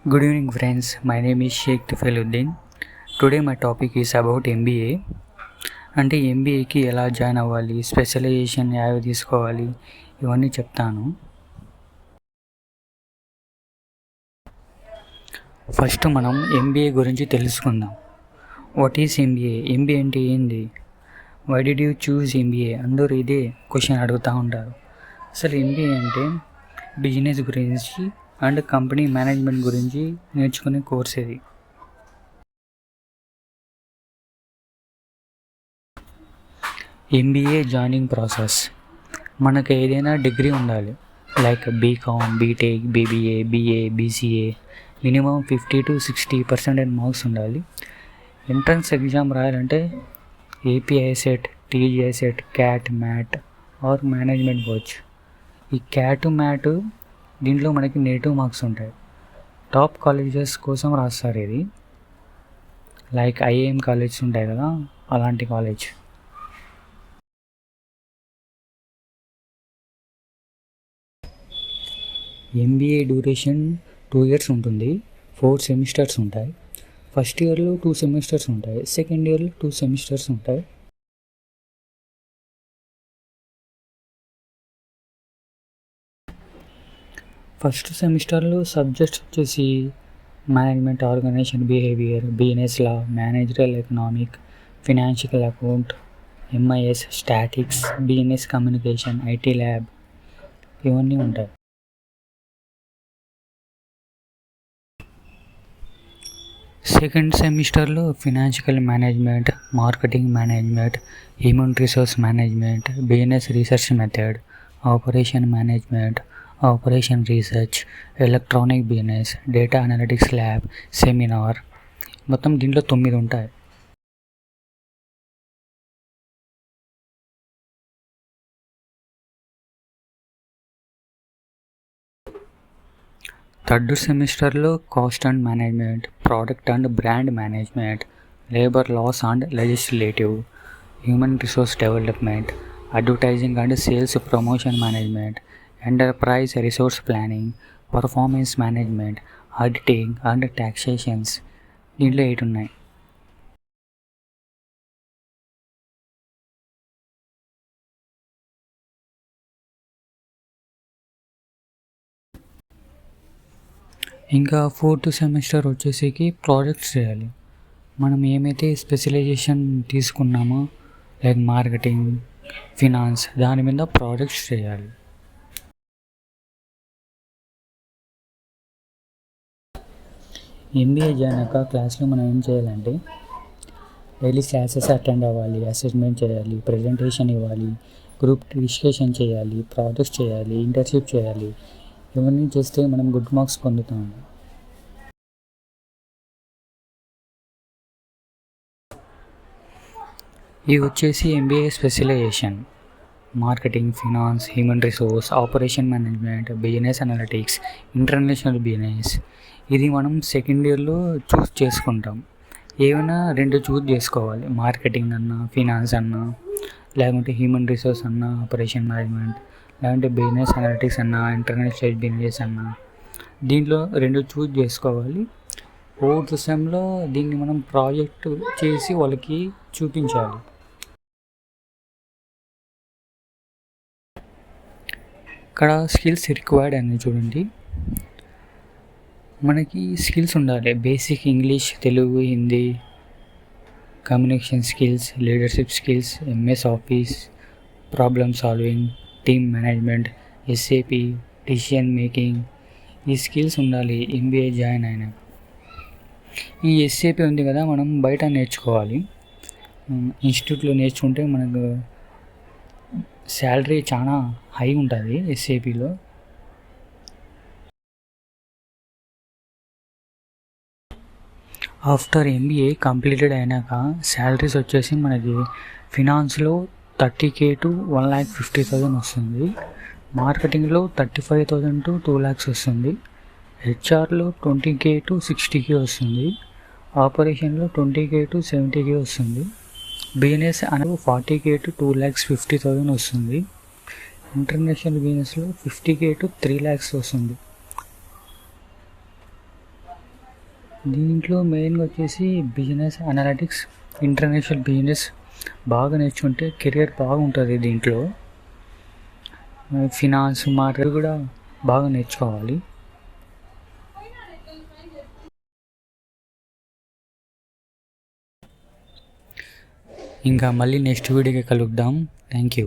Good evening friends, my name is Sheikh Tufeluddin. Today my topic is about MBA. అంటే ఎంబీఏకి ఎలా join అవ్వాలి, specialisation యావి తీసుకోవాలి, ఇవన్నీ చెప్తాను. ఫస్ట్ మనం ఎంబీఏ గురించి తెలుసుకుందాం. What is MBA? ఎంబీఏ అంటే ఏంది? Why did you choose MBA? అందరూ ఇదే క్వశ్చన్ అడుగుతూ ఉంటారు. అసలు ఎంబీఏ అంటే బిజినెస్ గురించి అండ్ కంపెనీ మేనేజ్మెంట్ గురించి నేర్చుకునే కోర్స్ ఇది. MBA joining process. మనకు ఏదైనా డిగ్రీ ఉండాలి, like BCom, BTech, BBA, BA, BCA. Minimum 50 to 60% marks ఉండాలి. ఎంట్రన్స్ ఎగ్జామ్ రాయాలంటే APICET, TGICET, CAT, MAT or management coach. ఈ క్యాట్, మ్యాట్ దీంట్లో మనకి నెగిటివ్ మార్క్స్ ఉంటాయి. టాప్ కాలేజెస్ కోసం రాస్తారు ఇది, లైక్ ఐఏఎం కాలేజెస్ ఉంటాయి కదా, అలాంటి కాలేజ్. ఎంబీఏ డ్యూరేషన్ 2 years ఉంటుంది. 4 సెమిస్టర్స్ ఉంటాయి. ఫస్ట్ ఇయర్లో 2 సెమిస్టర్స్ ఉంటాయి, సెకండ్ ఇయర్లో 2 సెమిస్టర్స్ ఉంటాయి. ఫస్ట్ సెమిస్టర్లో సబ్జెక్ట్స్ వచ్చేసి management, organisation behaviour, business law, managerial economic, financial account, MIS, statics, business communication, IT lab, ఇవన్నీ ఉంటాయి. సెకండ్ సెమిస్టర్లో financial management, marketing management, human resource management, business research method, operation management, operation research, electronic business, data analytics lab, seminar, మొత్తం దీంట్లో 9 ఉంటాయి. Third సెమిస్టర్లో cost and management, product and brand management, labour laws and legislative, human resource development, advertising and sales promotion management, enterprise resource planning, performance management, auditing and taxations. దీంట్లో 8 ఉన్నాయి. ఇంకా fourth semester వచ్చేసరికి projects చేయాలి. మనం ఏమైతే specialisation తీసుకున్నామో, like marketing, finance, దాని మీద ప్రాజెక్ట్స్ చేయాలి. ఎంబీఏ జాయిన్ అయ్యాక క్లాస్లో మనం ఏం చేయాలంటే డైలీ క్లాసెస్ అటెండ్ అవ్వాలి, అసెస్మెంట్ చేయాలి, ప్రజెంటేషన్ ఇవ్వాలి, గ్రూప్ డిస్కషన్ చేయాలి, ప్రాజెక్ట్స్ చేయాలి, ఇంటర్న్షిప్ చేయాలి. ఇవన్నీ చేస్తే మనం గుడ్ మార్క్స్ పొందుతాము. ఇవి వచ్చేసి MBA specialisation: marketing, finance, human resource, operation management, business analytics, international business. ఇది మనం సెకండ్ ఇయర్లో చూస్ చేసుకుంటాం. ఏమైనా 2 చూస్ చేసుకోవాలి, మార్కెటింగ్ అన్నా, ఫినాన్స్ అన్నా, లేకుంటే హ్యూమన్ రిసోర్స్ అన్నా, ఆపరేషన్ మేనేజ్మెంట్, లేకుంటే బిజినెస్ అనలిటిక్స్ అన్నా, ఇంటర్నేషనల్ బిజినెస్ అన్నా. దీంట్లో 2 చూస్ చేసుకోవాలి. ఫోర్త్ సెమ్లో దీన్ని మనం ప్రాజెక్ట్ చేసి వాళ్ళకి చూపించాలి. ఇక్కడ స్కిల్స్ రిక్వైర్డ్ అని చూడండి. మనకి స్కిల్స్ ఉండాలి, basic English, Telugu, Hindi, communication skills, leadership skills, MS office, problem solving, team management, SAP, decision making. ఈ స్కిల్స్ ఉండాలి ఎంబీఏ జాయిన్ అయినాక. ఈ ఎస్ఏపి ఉంది కదా, మనం బయట నేర్చుకోవాలి. ఇన్స్టిట్యూట్లో నేర్చుకుంటే మనకు శాలరీ చాలా హై ఉంటుంది ఎస్ఏపిలో. ఆఫ్టర్ ఎంబీఏ కంప్లీటెడ్ అయినాక శాలరీస్ వచ్చేసి మనకి ఫినాన్స్లో 30K to 1,50,000 వస్తుంది, మార్కెటింగ్లో 35,000 to 2 lakhs వస్తుంది, హెచ్ఆర్లో 20K to 60K వస్తుంది, ఆపరేషన్లో 20K to 70K వస్తుంది, బిజినెస్ అనేది 40K to 2,50,000 వస్తుంది, ఇంటర్నేషనల్ బిజినెస్లో 50K to 3 lakhs వస్తుంది. దీంట్లో మెయిన్గా వచ్చేసి బిజినెస్ అనలిటిక్స్, ఇంటర్నేషనల్ బిజినెస్ బాగా నేర్చుకుంటే కెరియర్ బాగుంటుంది. దీంట్లో ఫినాన్స్ మార్కెట్ కూడా బాగా నేర్చుకోవాలి. ఇంకా మళ్ళీ నెక్స్ట్ వీడియోకి కలుద్దాం. Thank you.